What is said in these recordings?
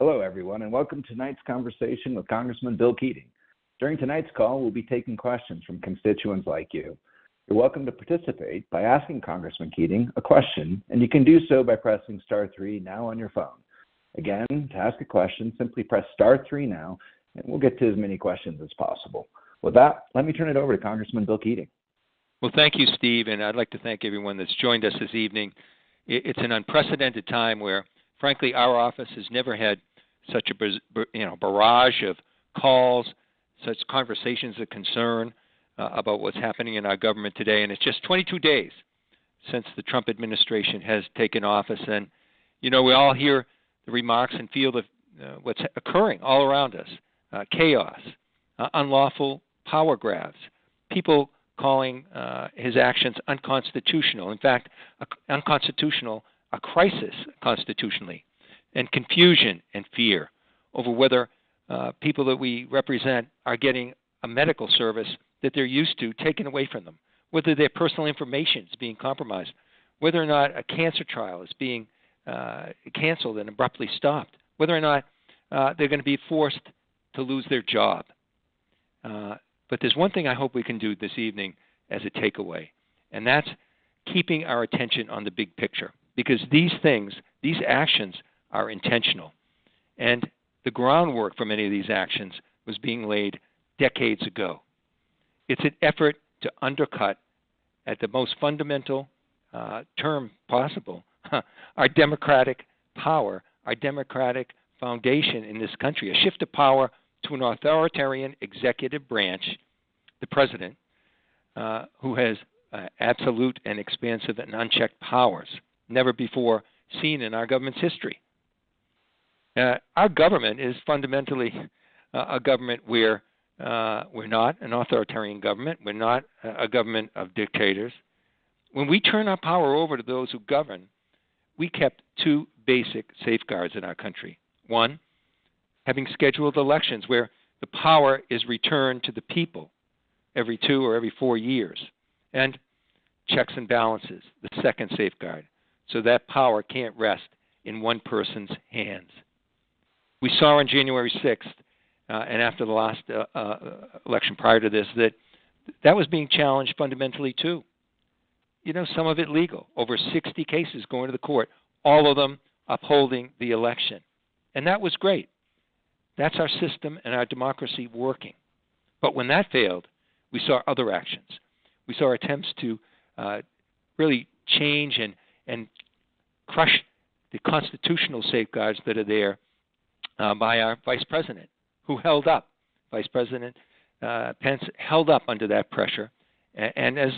Hello, everyone, and welcome to tonight's conversation with Congressman Bill Keating. During tonight's call, we'll be taking questions from constituents like you. You're welcome to participate by asking Congressman Keating a question, and you can do so by pressing *3 now on your phone. Again, to ask a question, simply press *3 now, and we'll get to as many questions as possible. With that, let me turn it over to Congressman Bill Keating. Well, thank you, Steve, and I'd like to thank everyone that's joined us this evening. It's an unprecedented time where, frankly, our office has never had such a barrage of calls, such conversations of concern about what's happening in our government today. And it's just 22 days since the Trump administration has taken office. And, we all hear the remarks and feel what's occurring all around us. Chaos, unlawful power grabs, people calling his actions unconstitutional. In fact, unconstitutional, a crisis constitutionally, and confusion and fear over whether people that we represent are getting a medical service that they're used to taken away from them, whether their personal information is being compromised, whether or not a cancer trial is being canceled and abruptly stopped, whether or not they're going to be forced to lose their job. But there's one thing I hope we can do this evening as a takeaway, and that's keeping our attention on the big picture, because these actions are intentional. And the groundwork for many of these actions was being laid decades ago. It's an effort to undercut, at the most fundamental term possible, our democratic power, our democratic foundation in this country, a shift of power to an authoritarian executive branch, the president, who has absolute and expansive and unchecked powers, never before seen in our government's history. Our government is fundamentally a government where we're not an authoritarian government. We're not a government of dictators. When we turn our power over to those who govern, we kept two basic safeguards in our country. One, having scheduled elections where the power is returned to the people every 2 or every 4 years, and checks and balances, the second safeguard, so that power can't rest in one person's hands. We saw on January 6th, and after the last election prior to this, that was being challenged fundamentally too. Some of it legal, over 60 cases going to the court, all of them upholding the election. And that was great. That's our system and our democracy working. But when that failed, we saw other actions. We saw attempts to really change and crush the constitutional safeguards that are there by our vice president, who held up. Vice President Pence held up under that pressure, and as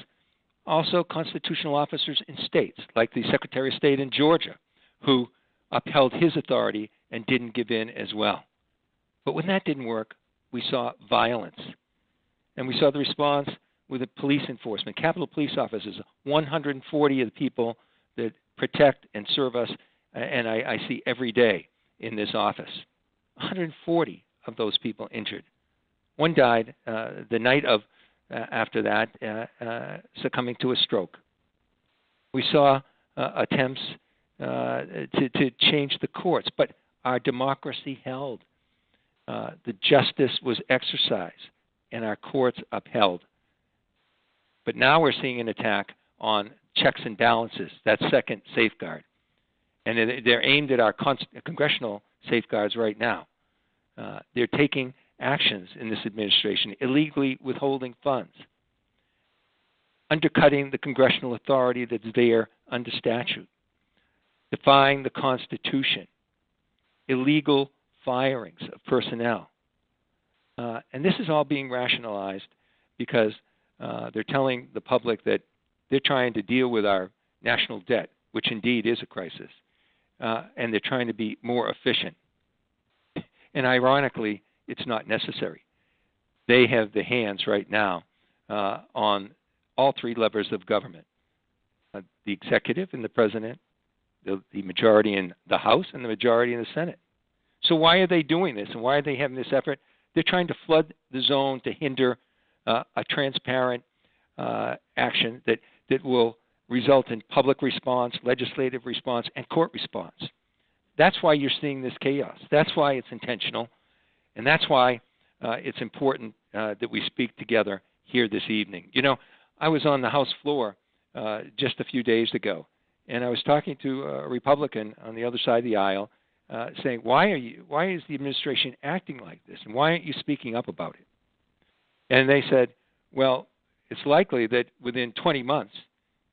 also constitutional officers in states, like the Secretary of State in Georgia, who upheld his authority and didn't give in as well. But when that didn't work, we saw violence. And we saw the response with the police enforcement, Capitol Police officers, 140 of the people that protect and serve us, and I see every day in this office. 140 of those people injured. One died the night of after that, succumbing to a stroke. We saw attempts to change the courts, but our democracy held. The justice was exercised, and our courts upheld. But now we're seeing an attack on checks and balances, that second safeguard. And they're aimed at our congressional safeguards right now. They're taking actions in this administration, illegally withholding funds, undercutting the congressional authority that's there under statute, defying the Constitution, illegal firings of personnel. And this is all being rationalized because they're telling the public that they're trying to deal with our national debt, which indeed is a crisis, and they're trying to be more efficient. And ironically, it's not necessary. They have the hands right now on all three levers of government, the executive and the president, the majority in the House and the majority in the Senate. So why are they doing this, and why are they having this effort? They're trying to flood the zone to hinder a transparent action that will result in public response, legislative response, and court response. that's why you're seeing this chaos. That's why it's intentional, and that's why it's important that we speak together here this evening. You know, I was on the House floor just a few days ago, and I was talking to a Republican on the other side of the aisle, saying, why is the administration acting like this, and why aren't you speaking up about it? And they said, well, it's likely that within 20 months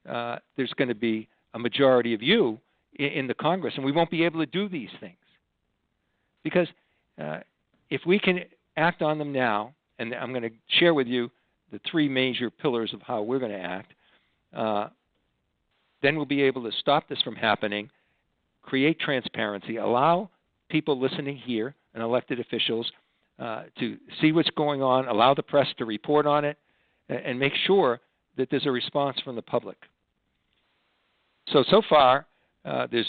there's going to be a majority of you in the Congress, and we won't be able to do these things. Because if we can act on them now, and I'm going to share with you the three major pillars of how we're going to act, then we'll be able to stop this from happening, create transparency, allow people listening here and elected officials to see what's going on, allow the press to report on it, and make sure that there's a response from the public. So far, there's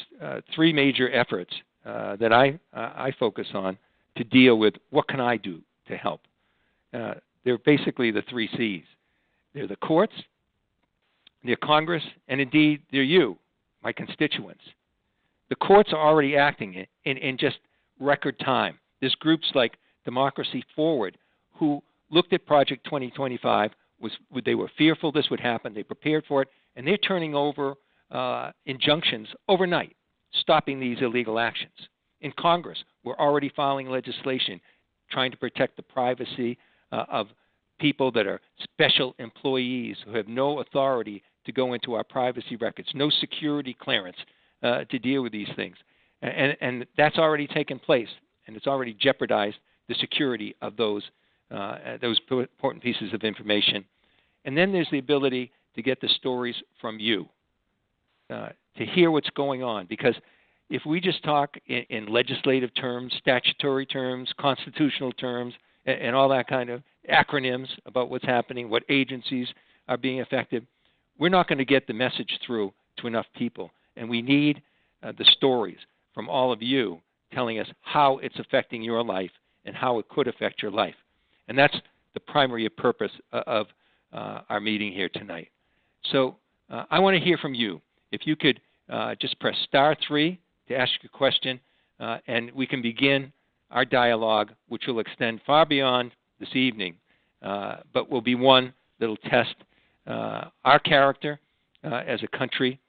three major efforts that I focus on to deal with what can I do to help. They're basically the three C's. They're the courts, they're Congress, and indeed they're you, my constituents. The courts are already acting in just record time. There's groups like Democracy Forward who looked at Project 2025. They were fearful this would happen. They prepared for it, and they're turning over injunctions overnight, stopping these illegal actions. In Congress, we're already filing legislation trying to protect the privacy of people that are special employees who have no authority to go into our privacy records, no security clearance to deal with these things. And that's already taken place, and it's already jeopardized the security of those important pieces of information. And then there's the ability to get the stories from you, to hear what's going on. Because if we just talk in legislative terms, statutory terms, constitutional terms, and all that kind of acronyms about what's happening, what agencies are being affected, we're not going to get the message through to enough people. And we need the stories from all of you telling us how it's affecting your life and how it could affect your life. And that's the primary purpose of our meeting here tonight. So I want to hear from you. If you could just press *3 to ask your question, and we can begin our dialogue, which will extend far beyond this evening, but will be one that will test our character as a country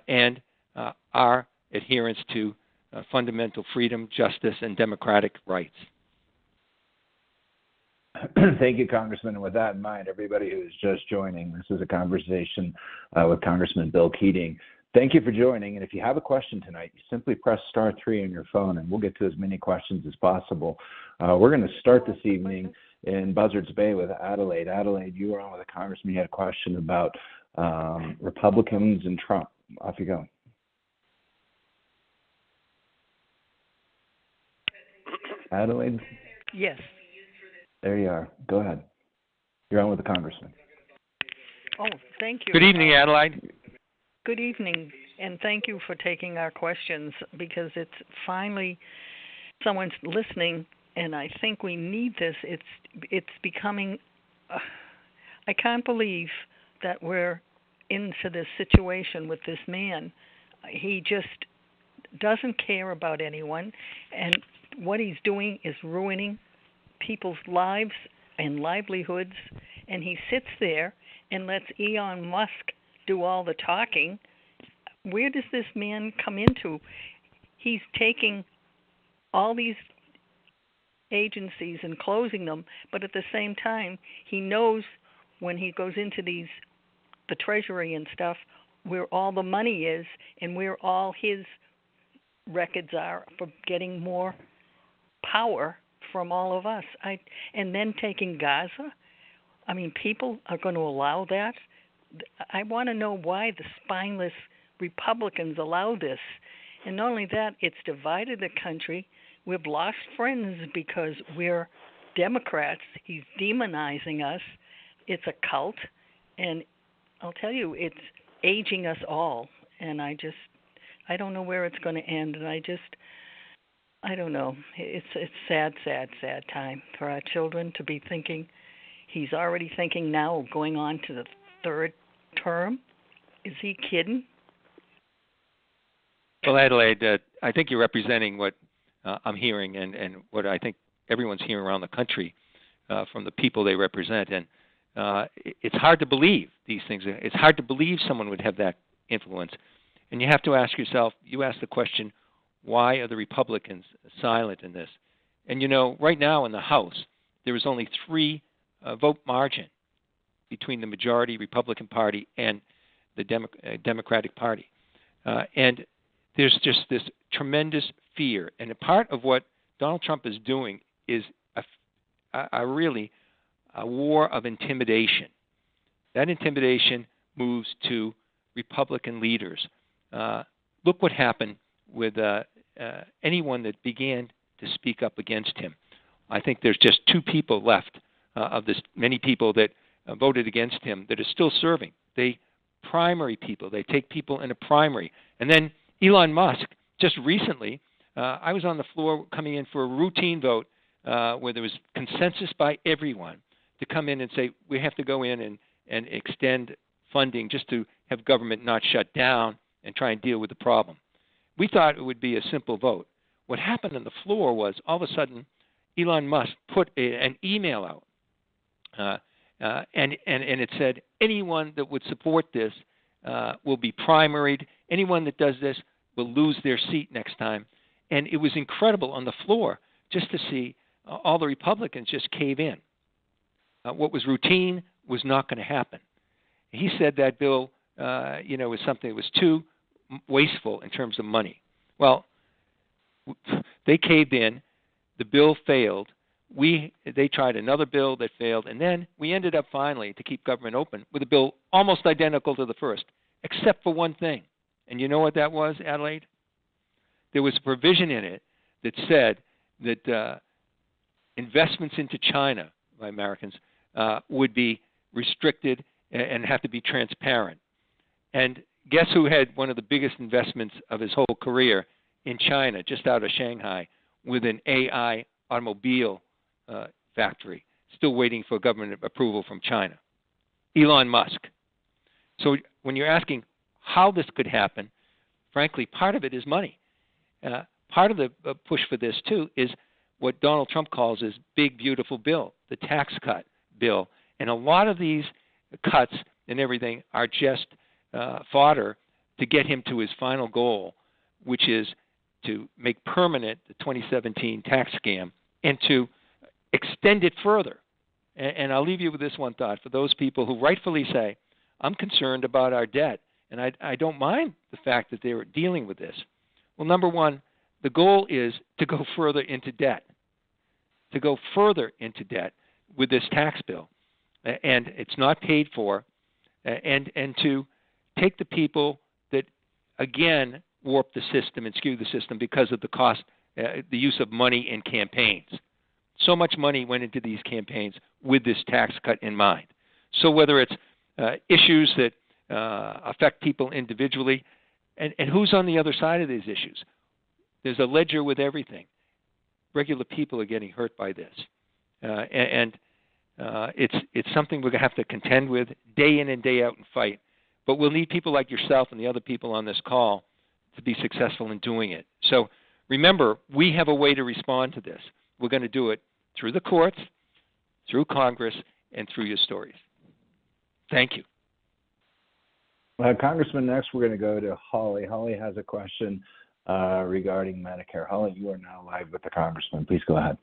and our adherence to fundamental freedom, justice, and democratic rights. Thank you, Congressman. And with that in mind, everybody who is just joining, this is a conversation with Congressman Bill Keating. Thank you for joining. And if you have a question tonight, you simply press *3 on your phone, and we'll get to as many questions as possible. We're going to start this evening in Buzzards Bay with Adelaide. Adelaide, you were on with a congressman. You had a question about Republicans and Trump. Off you go. Adelaide? Yes. There you are. Go ahead. You're on with the congressman. Oh, thank you. Good evening, Adelaide. Good evening, and thank you for taking our questions, because it's finally someone's listening, and I think we need this. It's becoming. I can't believe that we're into this situation with this man. He just doesn't care about anyone, and what he's doing is ruining people's lives and livelihoods, and he sits there and lets Elon Musk do all the talking. Where does this man come into? He's taking all these agencies and closing them, but at the same time, he knows when he goes into the Treasury and stuff, where all the money is and where all his records are for getting more power from all of us. And then taking Gaza. I mean, people are going to allow that. I want to know why the spineless Republicans allow this. And not only that, it's divided the country. We've lost friends because we're Democrats. He's demonizing us. It's a cult. And I'll tell you, it's aging us all. And I don't know where it's going to end. And I don't know. It's sad time for our children to be thinking. He's already thinking now of going on to the third term. Is he kidding? Well, Adelaide, I think you're representing what I'm hearing and what I think everyone's hearing around the country from the people they represent. And it's hard to believe these things. It's hard to believe someone would have that influence. And you have to ask yourself, you ask the question, why are the Republicans silent in this? And, right now in the House, there is only 3 vote margin between the majority Republican Party and the Democratic Party. And there's just this tremendous fear. And a part of what Donald Trump is doing is really a war of intimidation. That intimidation moves to Republican leaders. Look what happened with anyone that began to speak up against him. I think there's just 2 people left of this many people that voted against him that are still serving. They primary people. They take people in a primary. And then Elon Musk, just recently, I was on the floor coming in for a routine vote where there was consensus by everyone to come in and say we have to go in and extend funding just to have government not shut down and try and deal with the problem. We thought it would be a simple vote. What happened on the floor was all of a sudden Elon Musk put an email out, and it said anyone that would support this will be primaried. Anyone that does this will lose their seat next time. And it was incredible on the floor just to see all the Republicans just cave in. What was routine was not going to happen. He said that bill, was something that was too wasteful in terms of money. Well, they caved in. The bill failed. They tried another bill that failed, and then we ended up finally, to keep government open, with a bill almost identical to the first, except for one thing. And you know what that was, Adelaide? There was a provision in it that said that investments into China by Americans would be restricted and have to be transparent. And guess who had one of the biggest investments of his whole career in China, just out of Shanghai, with an AI automobile factory, still waiting for government approval from China? Elon Musk. So when you're asking how this could happen, frankly, part of it is money. Part of the push for this, too, is what Donald Trump calls his big, beautiful bill, the tax cut bill. And a lot of these cuts and everything are just fodder to get him to his final goal, which is to make permanent the 2017 tax scam and to extend it further. And I'll leave you with this one thought. For those people who rightfully say, I'm concerned about our debt, and I don't mind the fact that they're dealing with this. Well, number one, the goal is to go further into debt, with this tax bill. And it's not paid for, and to take the people that, again, warp the system and skew the system because of the cost, the use of money in campaigns. So much money went into these campaigns with this tax cut in mind. So whether it's issues that affect people individually, and who's on the other side of these issues? There's a ledger with everything. Regular people are getting hurt by this. It's something we're going to have to contend with day in and day out and fight. But we'll need people like yourself and the other people on this call to be successful in doing it. So remember, we have a way to respond to this. We're going to do it through the courts, through Congress, and through your stories. Thank you. Congressman, next we're going to go to Holly. Holly has a question regarding Medicare. Holly, you are now live with the Congressman. Please go ahead.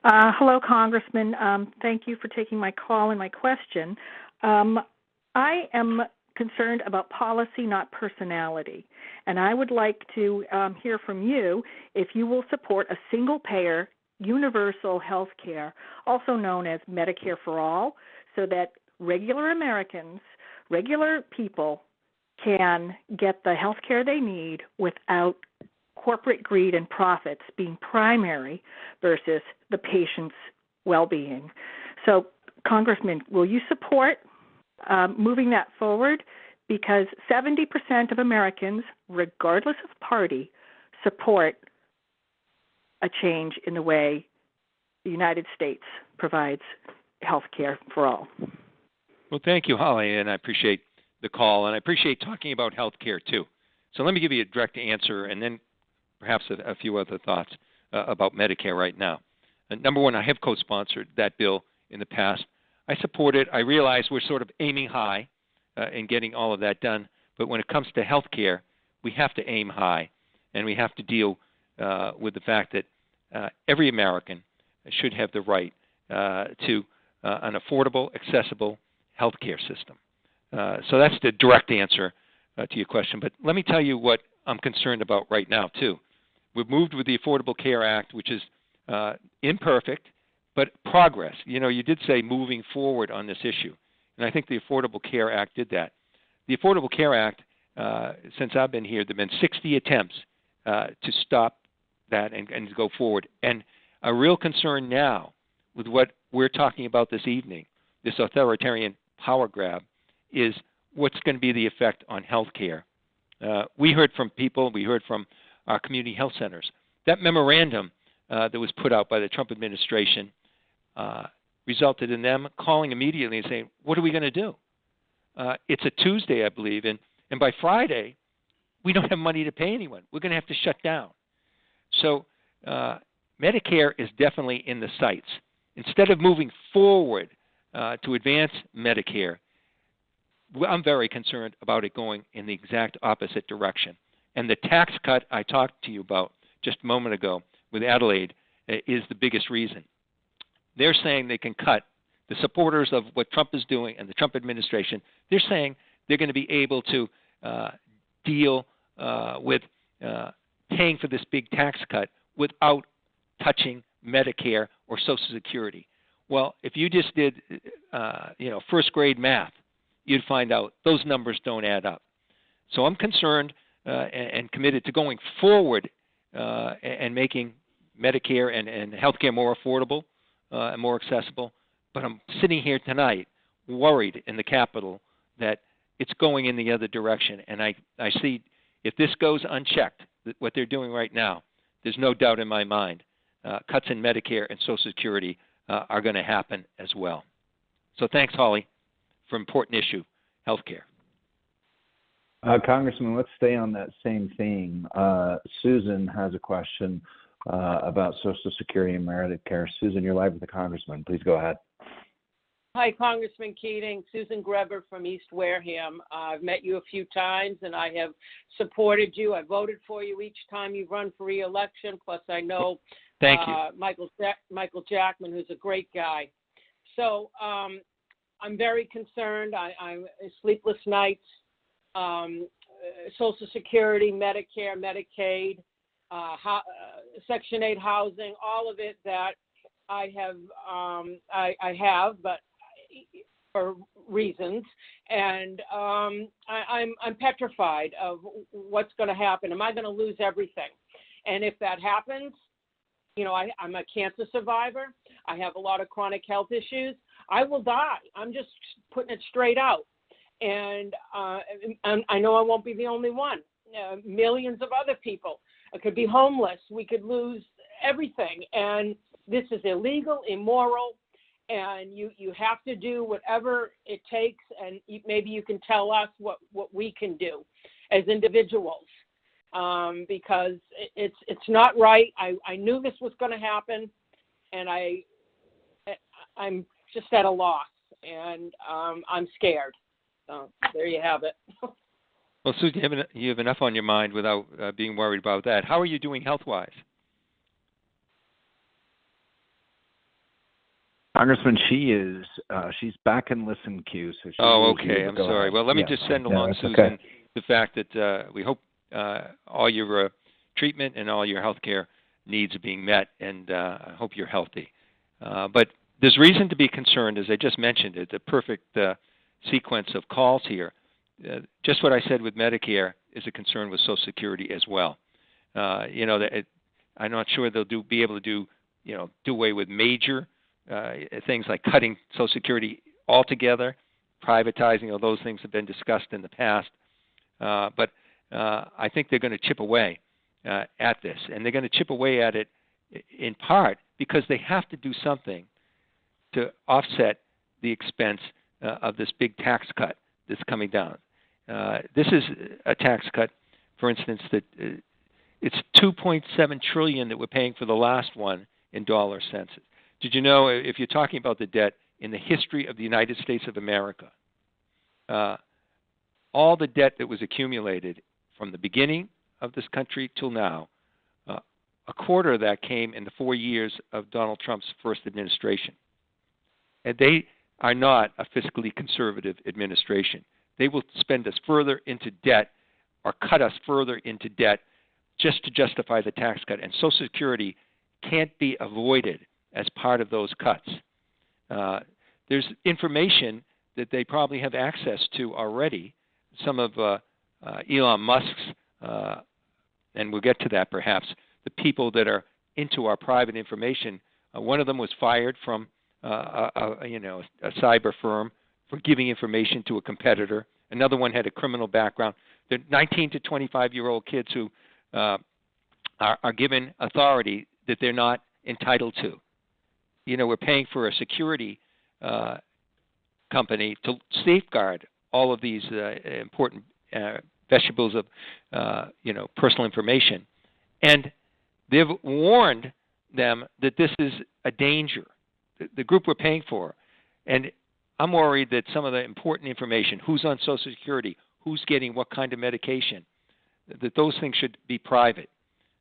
Hello, Congressman. Thank you for taking my call and my question. I am concerned about policy, not personality. And I would like to hear from you if you will support a single-payer, universal health care, also known as Medicare for All, so that regular Americans, regular people, can get the health care they need without corporate greed and profits being primary versus the patient's well-being. So, Congressman, will you support moving that forward? Because 70% of Americans, regardless of party, support a change in the way the United States provides health care for all. Well, thank you, Holly, and I appreciate the call, and I appreciate talking about health care, too. So let me give you a direct answer and then perhaps a few other thoughts about Medicare right now. Number one, I have co-sponsored that bill in the past. I support it. I realize we're sort of aiming high in getting all of that done. But when it comes to health care, we have to aim high, and we have to deal with the fact that every American should have the right to an affordable, accessible health care system. So that's the direct answer to your question. But let me tell you what I'm concerned about right now, too. We've moved with the Affordable Care Act, which is imperfect, but progress. You did say moving forward on this issue, and I think the Affordable Care Act did that. The Affordable Care Act, since I've been here, there have been 60 attempts to stop that and to go forward. And a real concern now with what we're talking about this evening, this authoritarian power grab, is what's going to be the effect on health care. We heard from people, we heard from our community health centers. That memorandum that was put out by the Trump administration resulted in them calling immediately and saying, what are we going to do? It's a Tuesday, I believe, and by Friday, we don't have money to pay anyone. We're going to have to shut down. So Medicare is definitely in the sights. Instead of moving forward to advance Medicare, I'm very concerned about it going in the exact opposite direction. And the tax cut I talked to you about just a moment ago with Adelaide is the biggest reason. They're saying they can cut. The supporters of what Trump is doing and the Trump administration, they're saying they're going to be able to deal with paying for this big tax cut without touching Medicare or Social Security. Well, if you just did, first grade math, you'd find out those numbers don't add up. So I'm concerned and committed to going forward and making Medicare and healthcare more affordable and more accessible. But I'm sitting here tonight worried in the Capitol that it's going in the other direction. And I see if this goes unchecked, what they're doing right now, there's no doubt in my mind, cuts in Medicare and Social Security are going to happen as well. So thanks, Holly, for important issue, health care. Congressman, let's stay on that same theme. Susan has a question about Social Security and Medicare. Susan, you're live with the Congressman. Please go ahead. Hi, Congressman Keating. Susan Greber from East Wareham. I've met you a few times, and I have supported you. I voted for you each time you've run for re-election. Plus, I know Thank you. Michael Jackman, who's a great guy. So I'm very concerned. I'm sleepless nights. Social Security, Medicare, Medicaid, Section 8 housing, all of it that I have, but for reasons, and I'm petrified of what's going to happen. Am I going to lose everything? And if that happens, I'm a cancer survivor. I have a lot of chronic health issues. I will die. I'm just putting it straight out. And I know I won't be the only one. Millions of other people could be homeless. We could lose everything. And this is illegal, immoral, and you have to do whatever it takes. And maybe you can tell us what we can do as individuals, because it's not right. I knew this was going to happen, and I'm just at a loss, and I'm scared. So there you have it. Well, Susan, you have enough on your mind without being worried about that. How are you doing health-wise? Congressman, she's back in listen queue. So okay. I'm sorry. Ahead. Well, let me just send along, Susan, the fact that we hope all your treatment and all your health care needs are being met, and I hope you're healthy. But there's reason to be concerned, as I just mentioned. It's a perfect sequence of calls here. Just what I said with Medicare is a concern with Social Security as well. That I'm not sure they'll be able to do away with major things like cutting Social Security altogether, privatizing. All those things have been discussed in the past. But I think they're going to chip away at this, and they're going to chip away at it in part because they have to do something to offset the expense of this big tax cut that's coming down. This is a tax cut for instance, that it's $2.7 trillion that we're paying for the last one in dollar cents. Did you know, if you're talking about the debt in the history of the United States of America, all the debt that was accumulated from the beginning of this country till now, a quarter of that came in the 4 years of Donald Trump's first administration. And they are not a fiscally conservative administration. They will spend us further into debt or cut us further into debt just to justify the tax cut. And Social Security can't be avoided as part of those cuts. There's information that they probably have access to already. Some of Elon Musk's, and we'll get to that perhaps, the people that are into our private information. One of them was fired from a cyber firm for giving information to a competitor. Another one had a criminal background. They're 19 to 25-year-old kids who are given authority that they're not entitled to. We're paying for a security company to safeguard all of these important vegetables of, personal information. And they've warned them that this is a danger, the group we're paying for. And I'm worried that some of the important information, who's on Social Security, who's getting what kind of medication, that those things should be private.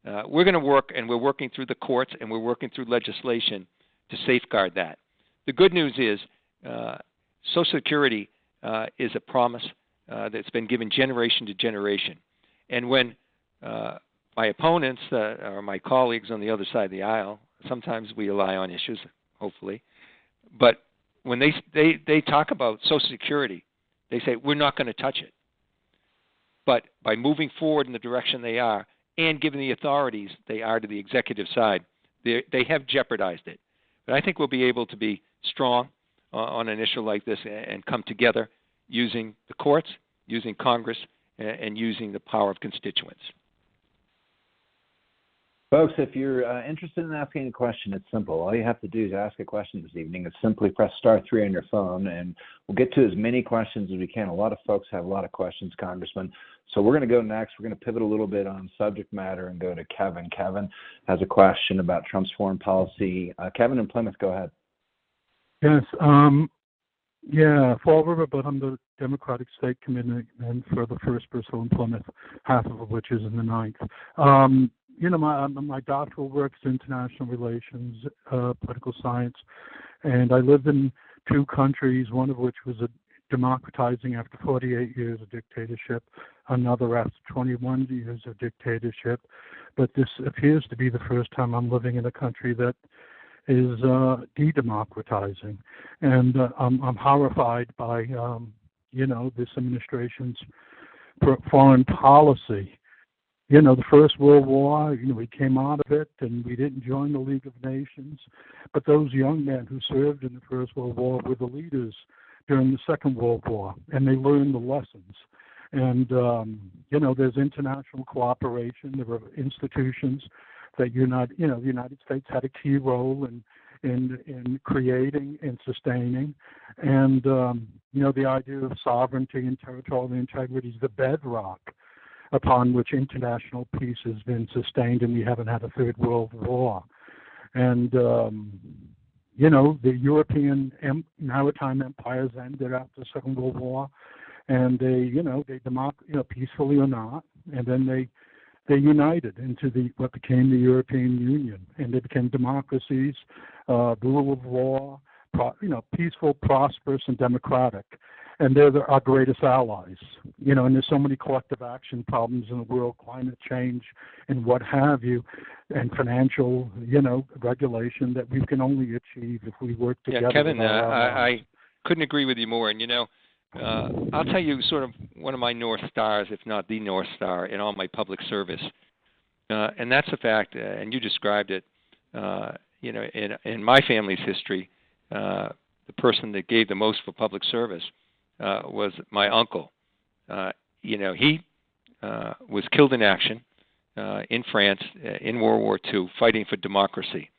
We're going to work, and we're working through the courts, and we're working through legislation to safeguard that. The good news is Social Security is a promise that's been given generation to generation. And when my opponents or my colleagues on the other side of the aisle, sometimes we ally on issues, hopefully, but when they talk about Social Security, they say, we're not going to touch it. But by moving forward in the direction they are and giving the authorities they are to the executive side, they have jeopardized it. But I think we'll be able to be strong on an issue like this and come together using the courts, using Congress, and using the power of constituents. Folks, if you're interested in asking a question, it's simple. All you have to do to ask a question this evening is simply press *3 on your phone, and we'll get to as many questions as we can. A lot of folks have a lot of questions, Congressman. So we're going to go next. We're going to pivot a little bit on subject matter and go to Kevin. Kevin has a question about Trump's foreign policy. Kevin in Plymouth, go ahead. Yes. Fall River, but I'm the Democratic State Committeeman for the first Bristol in Plymouth, half of which is in the 9th. My doctoral work is international relations, political science, and I lived in two countries, one of which was democratizing after 48 years of dictatorship, another after 21 years of dictatorship. But this appears to be the first time I'm living in a country that is de-democratizing. And I'm horrified by, this administration's foreign policy. The First World War, we came out of it and we didn't join the League of Nations. But those young men who served in the First World War were the leaders during the Second World War, and they learned the lessons. And, there's international cooperation. There were institutions that the United States had a key role in creating and sustaining. And, the idea of sovereignty and territorial integrity is the bedrock upon which international peace has been sustained, and we haven't had a third world war. And, the European maritime empires ended after the Second World War, and they peacefully or not, and then they united into what became the European Union, and they became democracies, rule of law, peaceful, prosperous, and democratic. And they're our greatest allies, and there's so many collective action problems in the world, climate change and what have you, and financial, regulation that we can only achieve if we work together. Yeah, Kevin, I couldn't agree with you more. And, I'll tell you sort of one of my North Stars, if not the North Star, in all my public service. And that's the fact, and you described it, in my family's history, the person that gave the most for public service was my uncle. He was killed in action in France in World War II, fighting for democracy.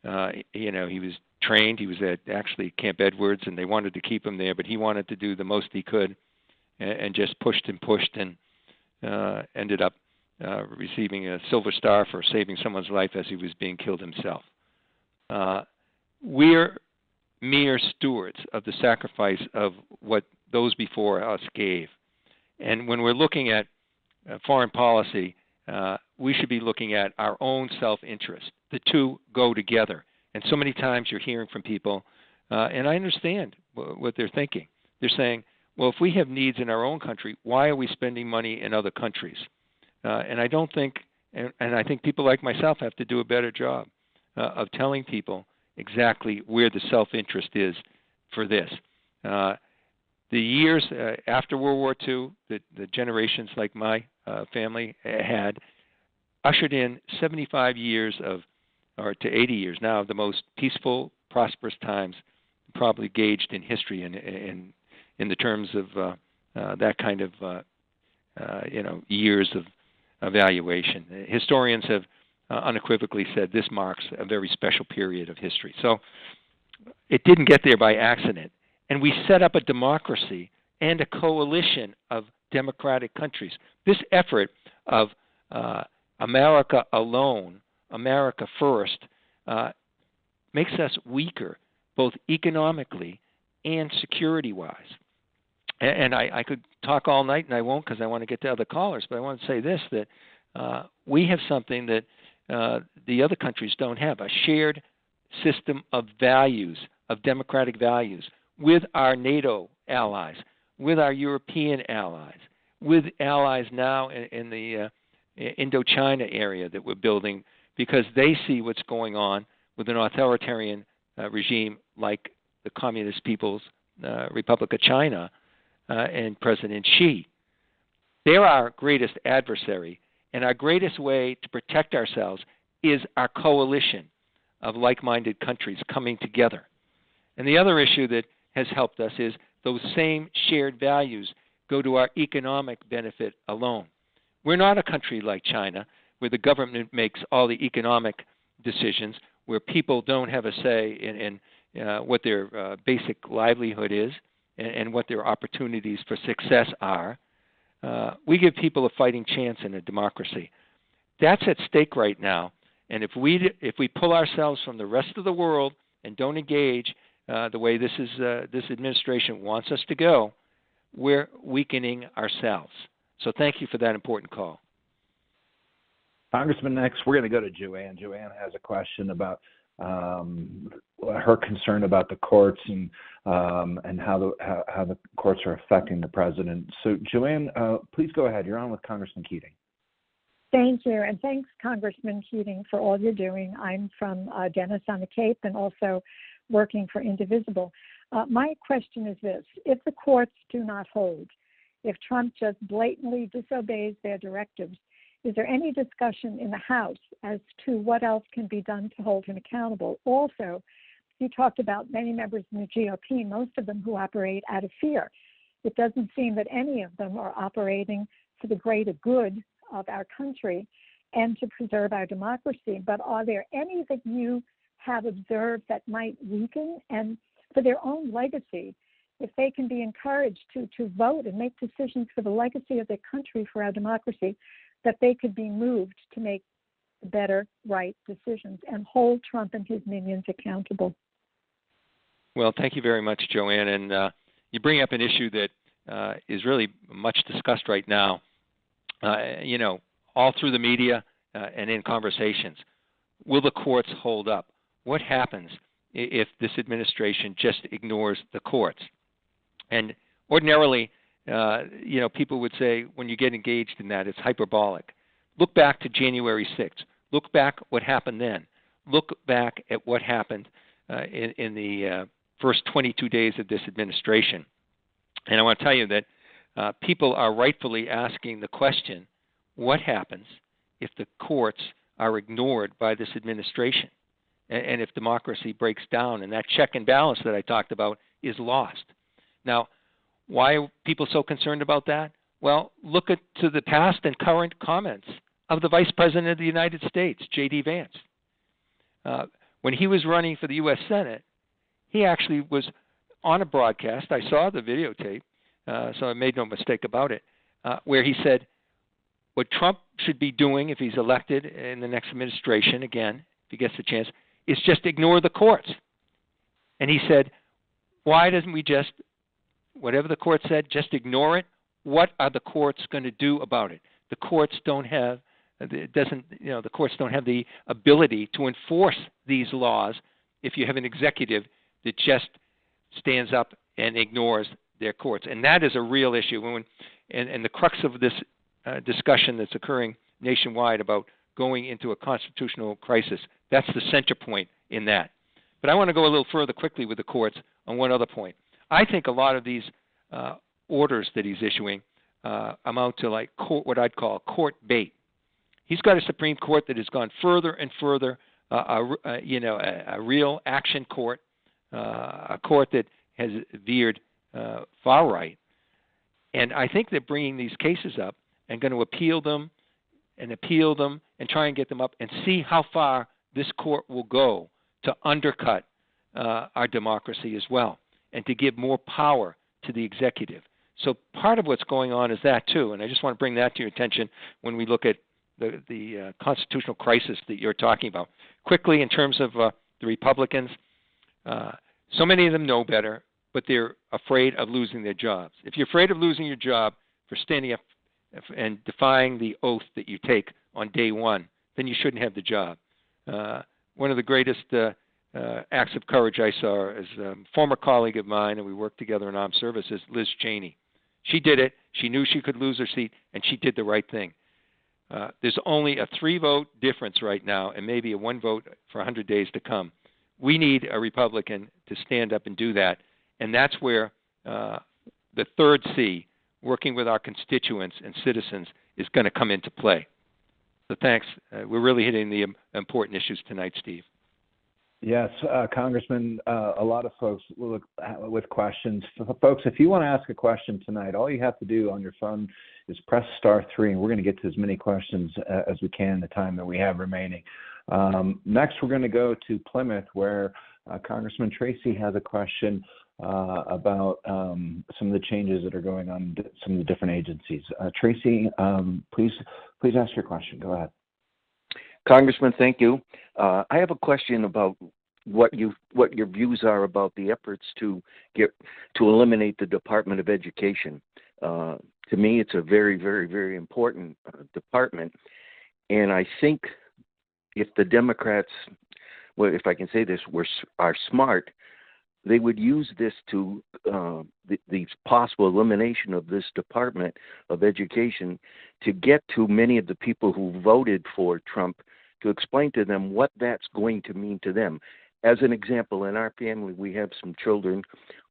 He was trained. He was at actually Camp Edwards, and they wanted to keep him there, but he wanted to do the most he could, and just pushed and pushed. And ended up receiving a Silver Star for saving someone's life as he was being killed himself. We're mere stewards of the sacrifice of what those before us gave. And when we're looking at foreign policy, we should be looking at our own self-interest. The two go together. And so many times you're hearing from people, and I understand what they're thinking. They're saying, well, if we have needs in our own country, why are we spending money in other countries? And I don't think, and I think people like myself have to do a better job of telling people exactly where the self-interest is for this. The years after World War II, the generations like my family had, ushered in 75 years or to 80 years now, of the most peaceful, prosperous times probably gauged in history in the terms of that kind of years of evaluation. Historians have unequivocally said this marks a very special period of history. So it didn't get there by accident. And we set up a democracy and a coalition of democratic countries. This effort of America alone, America first, makes us weaker, both economically and security-wise. And I could talk all night, and I won't because I want to get to other callers, but I want to say this, that we have something that the other countries don't have, a shared system of values, of democratic values, with our NATO allies, with our European allies, with allies now in the Indochina area that we're building, because they see what's going on with an authoritarian regime like the Communist People's Republic of China and President Xi. They're our greatest adversary, and our greatest way to protect ourselves is our coalition of like-minded countries coming together. And the other issue that has helped us is those same shared values go to our economic benefit alone. We're not a country like China, where the government makes all the economic decisions, where people don't have a say in what their basic livelihood is and what their opportunities for success are. We give people a fighting chance in a democracy. That's at stake right now. And if we pull ourselves from the rest of the world and don't engage the way this administration wants us to go, we're weakening ourselves. So thank you for that important call. Congressman, next we're going to go to Joanne. Joanne has a question about her concern about the courts and how the courts are affecting the president. So, Joanne, please go ahead. You're on with Congressman Keating. Thank you, and thanks, Congressman Keating, for all you're doing. I'm from Dennis on the Cape and also working for Indivisible. My question is this: if the courts do not hold, if Trump just blatantly disobeys their directives, is there any discussion in the House as to what else can be done to hold him accountable? Also, you talked about many members in the GOP, most of them who operate out of fear. It doesn't seem that any of them are operating for the greater good of our country and to preserve our democracy. But are there any that you have observed that might weaken? And for their own legacy, if they can be encouraged to vote and make decisions for the legacy of their country, for our democracy, that they could be moved to make better, right decisions and hold Trump and his minions accountable. Well, thank you very much, Joanne. And you bring up an issue that is really much discussed right now, all through the media and in conversations. Will the courts hold up? What happens if this administration just ignores the courts? And ordinarily, people would say when you get engaged in that, it's hyperbolic. Look back to January 6th. Look back what happened then. Look back at what happened in the first 22 days of this administration. And I want to tell you that people are rightfully asking the question, what happens if the courts are ignored by this administration? And if democracy breaks down and that check and balance that I talked about is lost? Now, why are people so concerned about that? Well, look to the past and current comments of the Vice President of the United States, J.D. Vance. When he was running for the U.S. Senate, he actually was on a broadcast. I saw the videotape, so I made no mistake about it, where he said, what Trump should be doing if he's elected in the next administration, again, if he gets the chance, is just ignore the courts. And he said, why doesn't we just, whatever the court said, just ignore it? What are the courts going to do about it? The courts don't have, the courts don't have the ability to enforce these laws if you have an executive that just stands up and ignores their courts. And that is a real issue. And the crux of this discussion that's occurring nationwide about going into a constitutional crisis, that's the center point in that. But I want to go a little further quickly with the courts on one other point. I think a lot of these orders that he's issuing amount to like what I'd call court bait. He's got a Supreme Court that has gone further and further, a real action court, a court that has veered far right. And I think they're bringing these cases up and going to appeal them and try and get them up and see how far this court will go to undercut our democracy as well and to give more power to the executive. So part of what's going on is that too, and I just want to bring that to your attention when we look at the constitutional crisis that you're talking about. Quickly, in terms of the Republicans, so many of them know better, but they're afraid of losing their jobs. If you're afraid of losing your job for standing up and defying the oath that you take on day one, then you shouldn't have the job. One of the greatest acts of courage I saw is a former colleague of mine, and we worked together in armed services, Liz Cheney. She did it. She knew she could lose her seat, and she did the right thing. There's only a 3-vote difference right now and maybe a 1 vote for 100 days to come. We need a Republican to stand up and do that, and that's where the third C, working with our constituents and citizens, is going to come into play. So thanks. We're really hitting the important issues tonight, Steve. Yes, Congressman, a lot of folks will look with questions. Folks, if you want to ask a question tonight, all you have to do on your phone is press *3, and we're going to get to as many questions as we can in the time that we have remaining. Next, we're going to go to Plymouth, where Congressman Tracy has a question about some of the changes that are going on in some of the different agencies. Tracy, please ask your question. Go ahead. Congressman, thank you. I have a question about what your views are about the efforts to eliminate the Department of Education. To me, it's a very, very, very important department, and I think if the Democrats, well, if I can say this, are smart, they would use this to the possible elimination of this Department of Education to get to many of the people who voted for Trump, to explain to them what that's going to mean to them. As an example, in our family, we have some children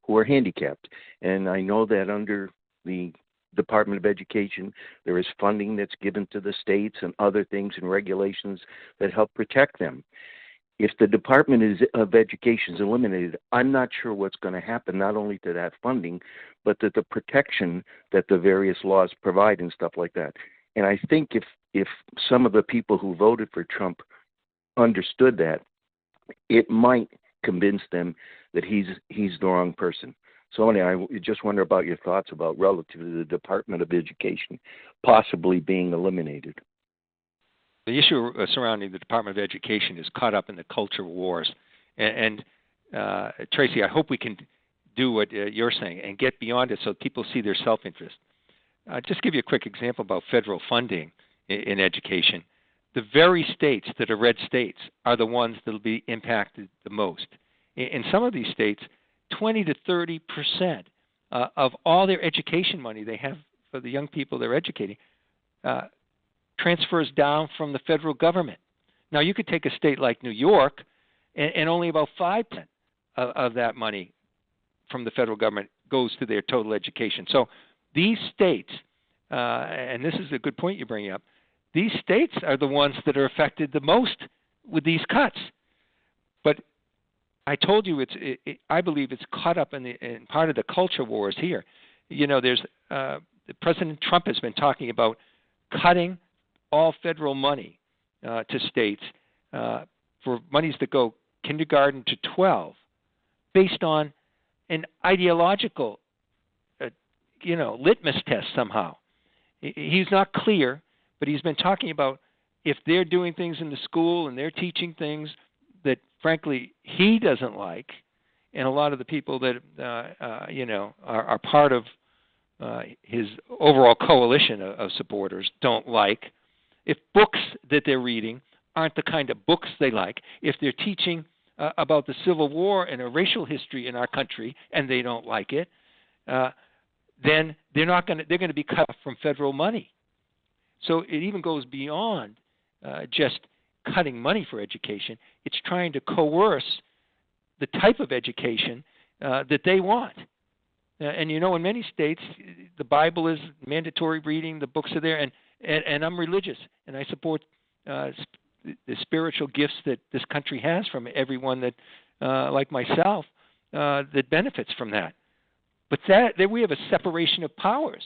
who are handicapped, and I know that under the Department of Education, there is funding that's given to the states and other things and regulations that help protect them. If the Department of Education is eliminated, I'm not sure what's going to happen, not only to that funding, but to the protection that the various laws provide and stuff like that. And I think if some of the people who voted for Trump understood that, it might convince them that he's the wrong person. So anyway, I just wonder about your thoughts about relative to the Department of Education possibly being eliminated. The issue surrounding the Department of Education is caught up in the culture wars. And Tracy, I hope we can do what you're saying and get beyond it so people see their self-interest. Just give you a quick example about federal funding in education. The very states that are red states are the ones that will be impacted the most. In some of these states, 20 to 30% of all their education money they have for the young people they're educating transfers down from the federal government. Now, you could take a state like New York, and only about 5% of that money from the federal government goes to their total education. So these states, and this is a good point you bring up, these states are the ones that are affected the most with these cuts. But I told you, I believe it's caught up in part of the culture wars here. You know, President Trump has been talking about cutting all federal money to states for monies that go kindergarten to 12, based on an ideological, litmus test somehow. He's not clear, but he's been talking about if they're doing things in the school and they're teaching things that, frankly, he doesn't like, and a lot of the people that, are part of his overall coalition of supporters don't like, if books that they're reading aren't the kind of books they like, if they're teaching about the Civil War and a racial history in our country and they don't like it, then they're going to be cut off from federal money. So it even goes beyond just cutting money for education. It's trying to coerce the type of education that they want. And in many states, the Bible is mandatory reading. The books are there, and I'm religious, and I support the spiritual gifts that this country has from everyone that, like myself, that benefits from that. But that we have a separation of powers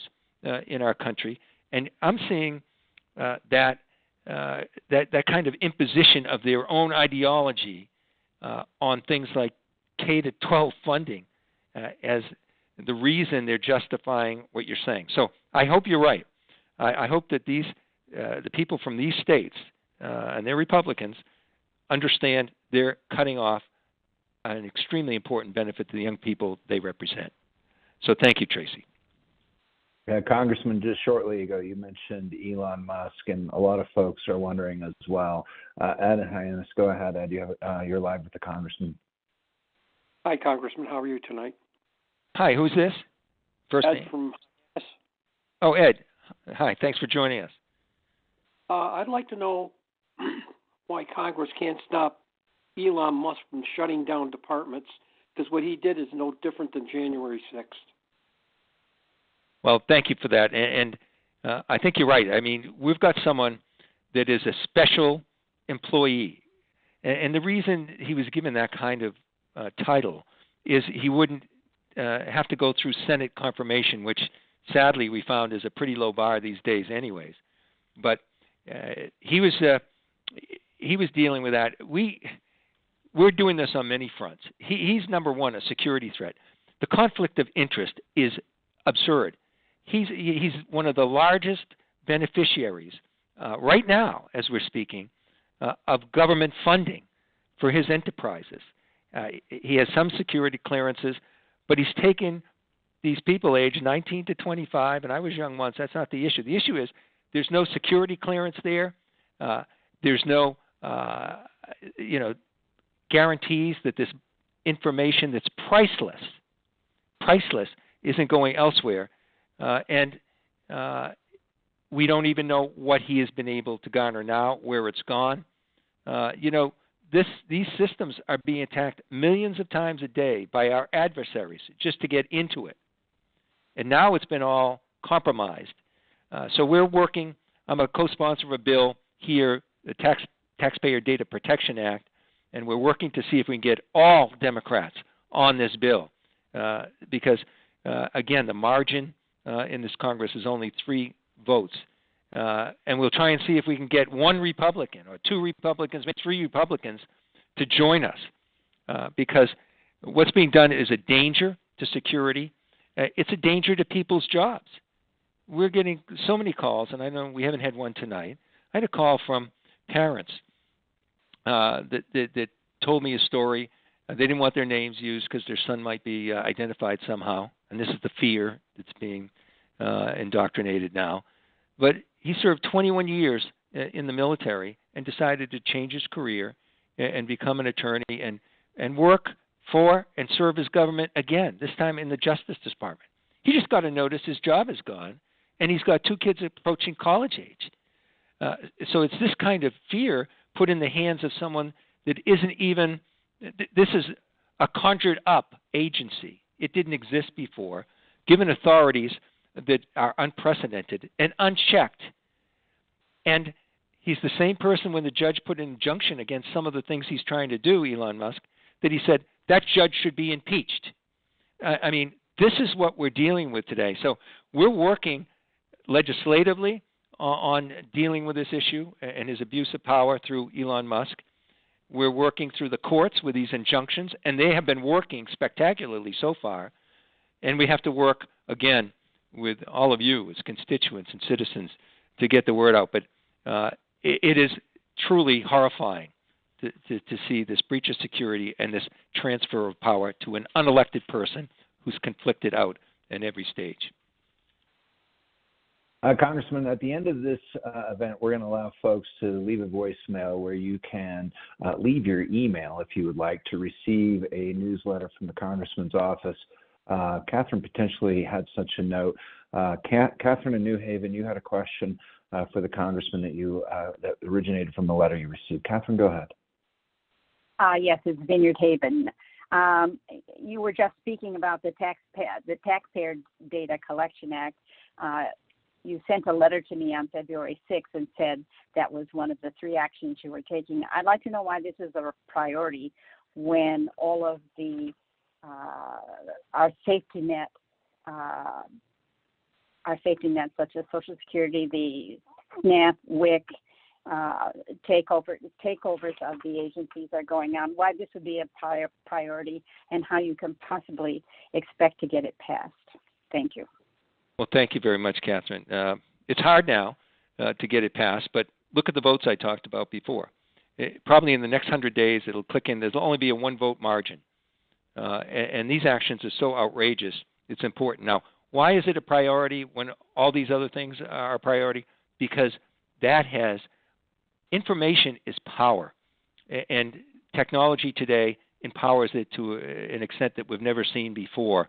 in our country, and I'm seeing that kind of imposition of their own ideology on things like K-12 funding as the reason they're justifying what you're saying. So I hope you're right. I hope that the people from these states and they're Republicans understand they're cutting off an extremely important benefit to the young people they represent. So thank you, Tracy. Yeah, Congressman, just shortly ago you mentioned Elon Musk, and a lot of folks are wondering as well. Ed Hyannis, go ahead, Ed. You're live with the Congressman. Hi, Congressman. How are you tonight? Hi, who's this? First Ed name? from yes. Oh, Ed. Hi, thanks for joining us. I'd like to know why Congress can't stop Elon Musk from shutting down departments, because what he did is no different than January 6th. Well, thank you for that. And I think you're right. I mean, we've got someone that is a special employee. And the reason he was given that kind of title is he wouldn't have to go through Senate confirmation, which sadly we found is a pretty low bar these days anyways. But he was dealing with that. We're doing this on many fronts. He's number one, a security threat. The conflict of interest is absurd. He's one of the largest beneficiaries right now, as we're speaking, of government funding for his enterprises. He has some security clearances, but he's taken these people aged 19 to 25, and I was young once. That's not the issue. The issue is there's no security clearance there. There's no, guarantees that this information that's priceless, isn't going elsewhere. And we don't even know what he has been able to garner now, where it's gone. These systems are being attacked millions of times a day by our adversaries just to get into it. And now it's been all compromised. So we're working. I'm a co-sponsor of a bill here, the Taxpayer Data Protection Act, and we're working to see if we can get all Democrats on this bill because, again, the margin in this Congress is only 3 votes. And we'll try and see if we can get 1 Republican or 2 Republicans, maybe 3 Republicans to join us because what's being done is a danger to security. It's a danger to people's jobs. We're getting so many calls, and I know we haven't had one tonight. I had a call from parents that told me a story. They didn't want their names used because their son might be identified somehow, and this is the fear that's being indoctrinated now. But he served 21 years in the military and decided to change his career and become an attorney and work for and serve his government again, this time in the Justice Department. He just got a notice his job is gone, and he's got 2 kids approaching college age. So it's this kind of fear put in the hands of someone that isn't even – this is a conjured-up agency. It didn't exist before, given authorities that are unprecedented and unchecked. And he's the same person when the judge put an injunction against some of the things he's trying to do, Elon Musk, that he said that judge should be impeached. I mean, this is what we're dealing with today. So we're working legislatively on dealing with this issue and his abuse of power through Elon Musk. We're working through the courts with these injunctions, and they have been working spectacularly so far. And we have to work, again, with all of you as constituents and citizens to get the word out. But it is truly horrifying to see this breach of security and this transfer of power to an unelected person who's conflicted out in every stage. Congressman, at the end of this event, we're going to allow folks to leave a voicemail where you can leave your email if you would like to receive a newsletter from the Congressman's office. Catherine potentially had such a note. Catherine in New Haven, you had a question for the Congressman that originated from the letter you received. Catherine, go ahead. Yes, it's Vineyard Haven. You were just speaking about the Taxpayer Data Collection Act. You sent a letter to me on February 6th and said that was one of the 3 actions you were taking. I'd like to know why this is a priority when all of the our safety nets such as Social Security, the SNAP, WIC, takeovers of the agencies are going on. Why this would be a priority and how you can possibly expect to get it passed. Thank you. Well, thank you very much, Catherine. It's hard now to get it passed, but look at the votes I talked about before. Probably in the next 100 days, it'll click in. There'll only be a 1-vote margin. And these actions are so outrageous, it's important. Now, why is it a priority when all these other things are a priority? Because information is power. And technology today empowers it to an extent that we've never seen before.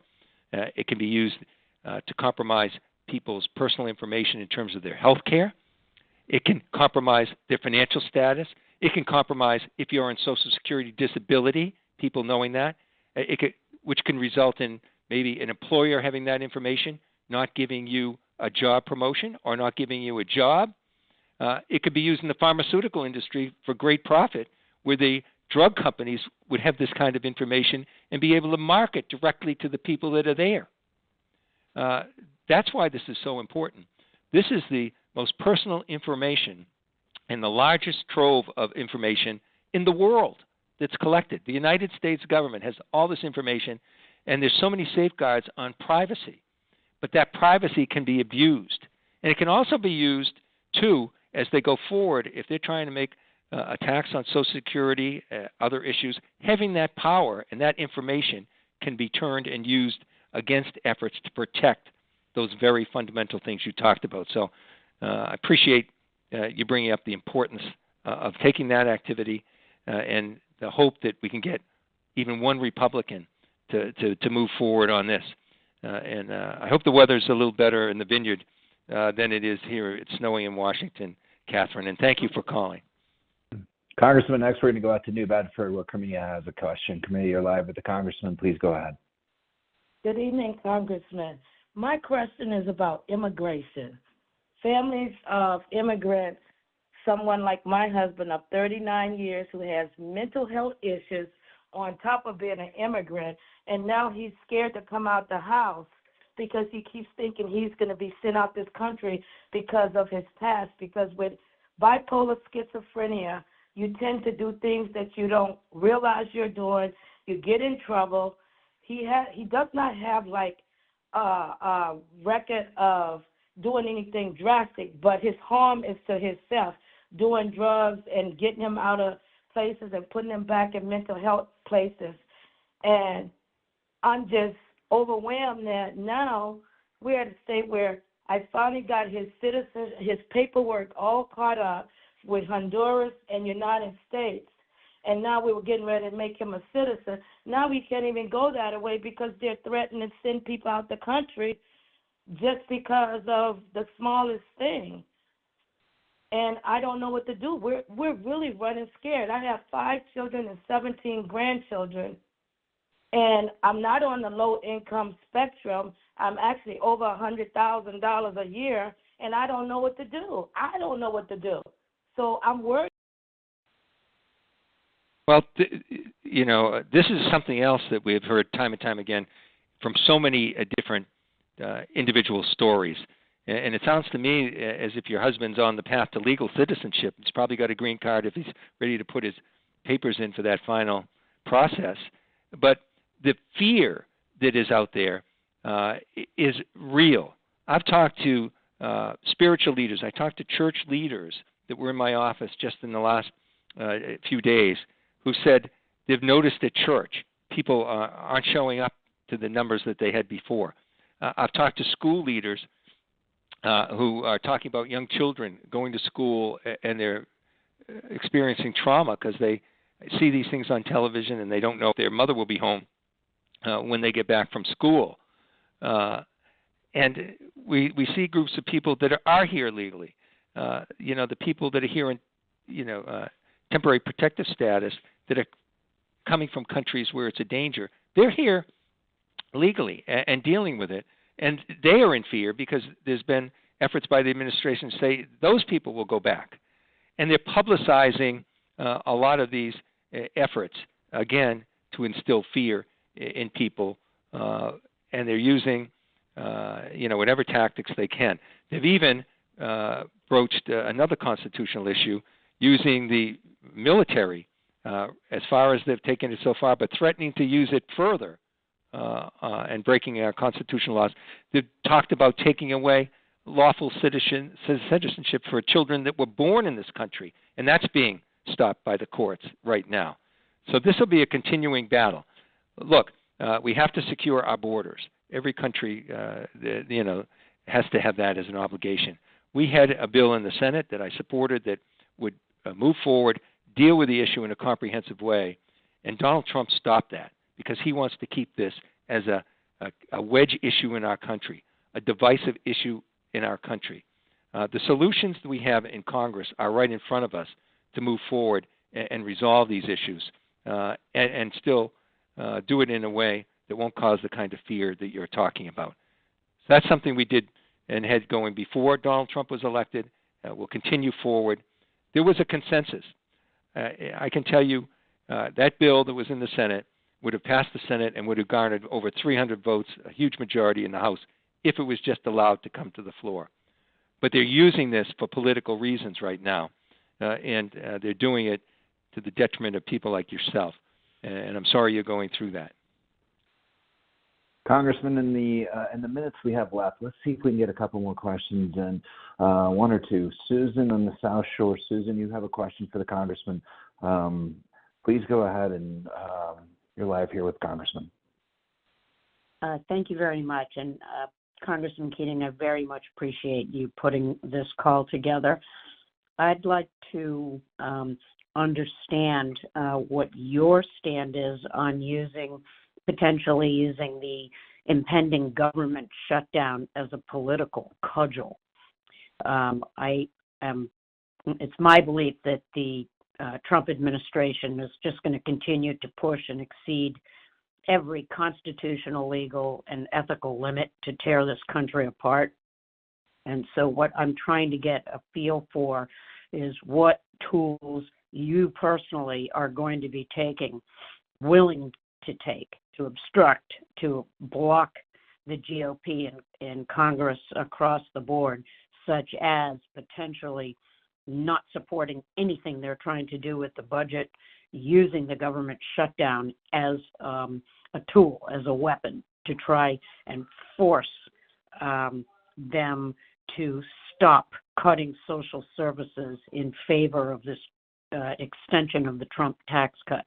It can be used to compromise people's personal information in terms of their health care. It can compromise their financial status. It can compromise if you're on Social Security disability, people knowing that, which can result in maybe an employer having that information, not giving you a job promotion or not giving you a job. It could be used in the pharmaceutical industry for great profit, where the drug companies would have this kind of information and be able to market directly to the people that are there. That's why this is so important. This is the most personal information and the largest trove of information in the world that's collected. The United States government has all this information, and there's so many safeguards on privacy. But that privacy can be abused. And it can also be used, too, as they go forward, if they're trying to make attacks on Social Security, other issues, having that power and that information can be turned and used against efforts to protect those very fundamental things you talked about. So I appreciate you bringing up the importance of taking that activity and the hope that we can get even one Republican to move forward on this. And I hope the weather's a little better in the Vineyard than it is here. It's snowing in Washington, Catherine, and thank you for calling. Congressman, next we're going to go out to New Bedford where Camilla has a question. Camilla, you're live with the Congressman. Please go ahead. Good evening, Congressman. My question is about immigration. Families of immigrants, someone like my husband of 39 years who has mental health issues on top of being an immigrant, and now he's scared to come out the house because he keeps thinking he's going to be sent out this country because of his past. Because with bipolar schizophrenia, you tend to do things that you don't realize you're doing. You get in trouble. He does not have like a record of doing anything drastic, but his harm is to himself, doing drugs and getting him out of places and putting him back in mental health places. And I'm just overwhelmed that now we're at a state where I finally got his paperwork all caught up with Honduras and United States. And now we were getting ready to make him a citizen. Now we can't even go that way because they're threatening to send people out the country just because of the smallest thing. And I don't know what to do. We're really running scared. I have 5 children and 17 grandchildren. And I'm not on the low-income spectrum. I'm actually over $100,000 a year, and I don't know what to do. I don't know what to do. So I'm worried. Well, this is something else that we have heard time and time again from so many different individual stories. And it sounds to me as if your husband's on the path to legal citizenship. He's probably got a green card if he's ready to put his papers in for that final process. But the fear that is out there is real. I've talked to spiritual leaders. I talked to church leaders that were in my office just in the last few days who said they've noticed at church people aren't showing up to the numbers that they had before. I've talked to school leaders who are talking about young children going to school and they're experiencing trauma because they see these things on television and they don't know if their mother will be home when they get back from school. And we see groups of people that are here legally. The people that are here in, temporary protective status that are coming from countries where it's a danger. They're here legally and dealing with it. And they are in fear because there's been efforts by the administration to say those people will go back. And they're publicizing a lot of these efforts, again, to instill fear in people. And they're using, whatever tactics they can. They've even broached another constitutional issue using the military as far as they've taken it so far, but threatening to use it further and breaking our constitutional laws. They've talked about taking away lawful citizenship for children that were born in this country, and that's being stopped by the courts right now. So this will be a continuing battle. Look, we have to secure our borders. Every country, has to have that as an obligation. We had a bill in the Senate that I supported that would move forward, deal with the issue in a comprehensive way, and Donald Trump stopped that because he wants to keep this as a wedge issue in our country, a divisive issue in our country. The solutions that we have in Congress are right in front of us to move forward and resolve these issues and still do it in a way that won't cause the kind of fear that you're talking about. So that's something we did and had going before Donald Trump was elected. We'll continue forward. There was a consensus. I can tell you that bill that was in the Senate would have passed the Senate and would have garnered over 300 votes, a huge majority in the House, if it was just allowed to come to the floor. But they're using this for political reasons right now, and they're doing it to the detriment of people like yourself. And I'm sorry you're going through that. Congressman, in the minutes we have left, let's see if we can get a couple more questions in, one or two. Susan on the South Shore. Susan, you have a question for the Congressman. Please go ahead, and you're live here with Congressman. Thank you very much. And Congressman Keating, I very much appreciate you putting this call together. I'd like to understand what your stand is on potentially using the impending government shutdown as a political cudgel. It's my belief that the Trump administration is just going to continue to push and exceed every constitutional, legal, and ethical limit to tear this country apart. And so what I'm trying to get a feel for is what tools you personally are going to be willing to take to obstruct, to block the GOP in Congress across the board, such as potentially not supporting anything they're trying to do with the budget, using the government shutdown as a tool, as a weapon to try and force them to stop cutting social services in favor of this extension of the Trump tax cut.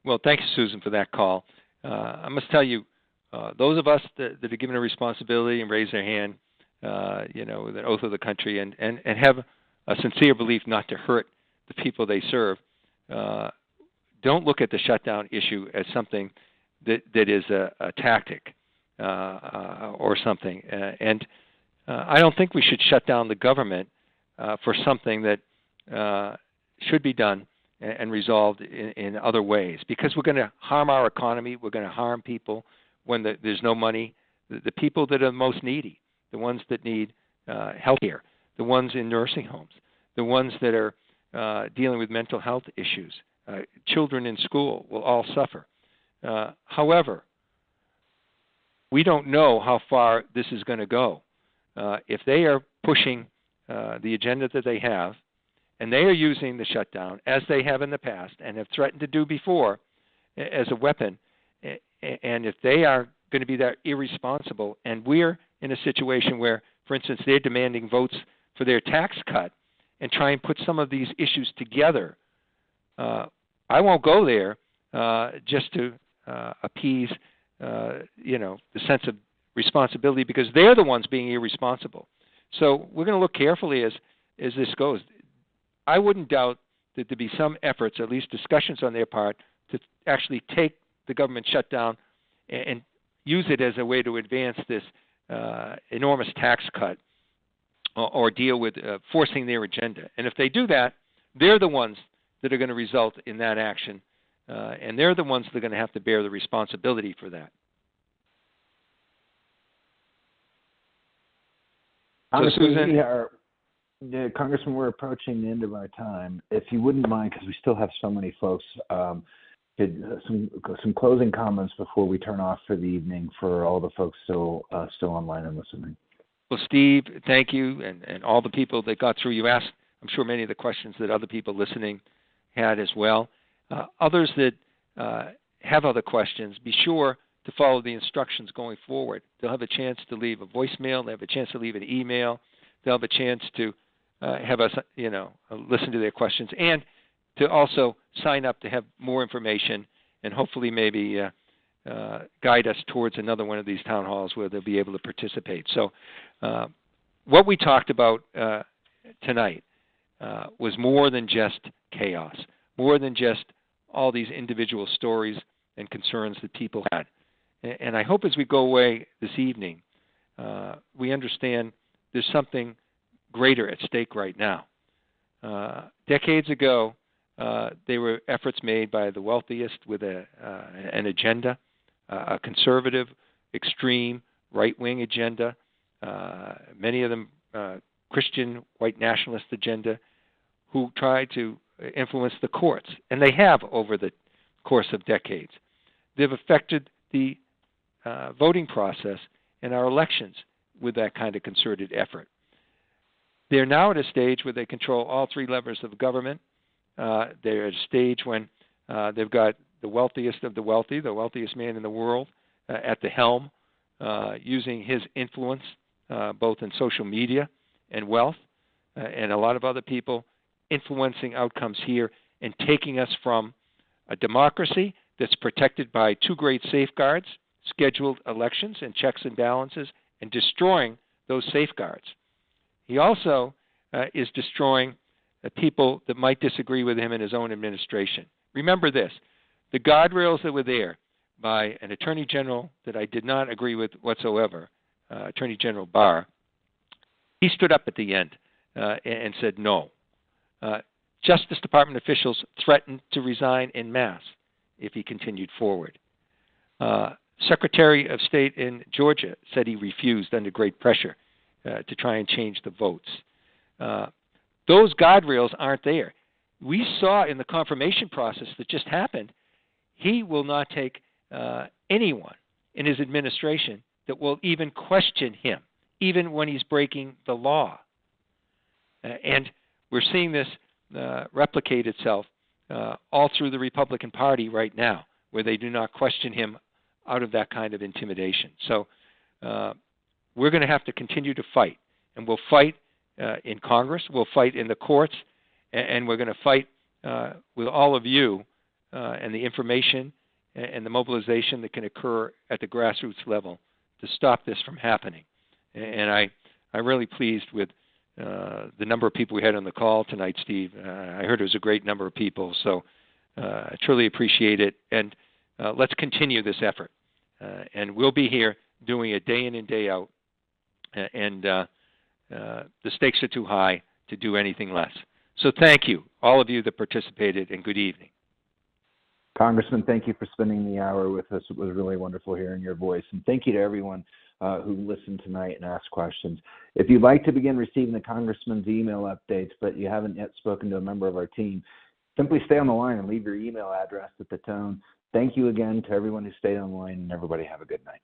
Well, thanks, Susan, for that call. I must tell you, those of us that are given a responsibility and raise their hand, with an oath of the country and have a sincere belief not to hurt the people they serve, don't look at the shutdown issue as something that is a tactic or something. And I don't think we should shut down the government for something that should be done and resolved in other ways, because we're going to harm our economy. We're going to harm people when there's no money. The people that are most needy, the ones that need health care, the ones in nursing homes, the ones that are dealing with mental health issues, children in school will all suffer. However, we don't know how far this is going to go. If they are pushing the agenda that they have, and they are using the shutdown, as they have in the past and have threatened to do before, as a weapon, and if they are going to be that irresponsible, and we're in a situation where for instance, they're demanding votes for their tax cut and try and put some of these issues together. I won't go there just to appease, the sense of responsibility, because they're the ones being irresponsible. So we're going to look carefully as this goes. I wouldn't doubt that there'd be some efforts, at least discussions on their part, to actually take the government shutdown and use it as a way to advance this enormous tax cut or deal with forcing their agenda. And if they do that, they're the ones that are going to result in that action, and they're the ones that are going to have to bear the responsibility for that. So, Susan? Congressman, we're approaching the end of our time. If you wouldn't mind, because we still have so many folks, some closing comments before we turn off for the evening for all the folks still online and listening. Well, Steve, thank you, and all the people that got through. You asked, I'm sure, many of the questions that other people listening had as well. Others that have other questions, be sure to follow the instructions going forward. They'll have a chance to leave a voicemail. They'll have a chance to leave an email. They'll have a chance to have us, listen to their questions, and to also sign up to have more information and hopefully maybe guide us towards another one of these town halls where they'll be able to participate. So what we talked about tonight was more than just chaos, more than just all these individual stories and concerns that people had. And I hope as we go away this evening, we understand there's something greater at stake right now. Decades ago, there were efforts made by the wealthiest with an agenda, a conservative, extreme, right-wing agenda, many of them Christian, white nationalist agenda, who tried to influence the courts. And they have over the course of decades. They've affected the voting process in our elections with that kind of concerted effort. They're now at a stage where they control all three levers of government. They're at a stage when they've got the wealthiest of the wealthy, the wealthiest man in the world, at the helm, using his influence both in social media and wealth, and a lot of other people influencing outcomes here and taking us from a democracy that's protected by two great safeguards, scheduled elections and checks and balances, and destroying those safeguards. He also is destroying people that might disagree with him in his own administration. Remember this, the guardrails that were there by an Attorney General that I did not agree with whatsoever, Attorney General Barr, he stood up at the end and said no. Justice Department officials threatened to resign en masse if he continued forward. Secretary of State in Georgia said he refused under great pressure to try and change the votes. Those guardrails aren't there. We saw in the confirmation process that just happened, he will not take anyone in his administration that will even question him, even when he's breaking the law. And we're seeing this replicate itself all through the Republican Party right now, where they do not question him out of that kind of intimidation. So we're going to have to continue to fight, and we'll fight in Congress, we'll fight in the courts, and we're going to fight with all of you and the information and the mobilization that can occur at the grassroots level to stop this from happening. And I'm really pleased with the number of people we had on the call tonight, Steve. I heard it was a great number of people, so I truly appreciate it. And let's continue this effort. And we'll be here doing it day in and day out. And the stakes are too high to do anything less. So thank you, all of you that participated, and good evening. Congressman, thank you for spending the hour with us. It was really wonderful hearing your voice. And thank you to everyone who listened tonight and asked questions. If you'd like to begin receiving the Congressman's email updates, but you haven't yet spoken to a member of our team, simply stay on the line and leave your email address at the tone. Thank you again to everyone who stayed on the line, and everybody have a good night.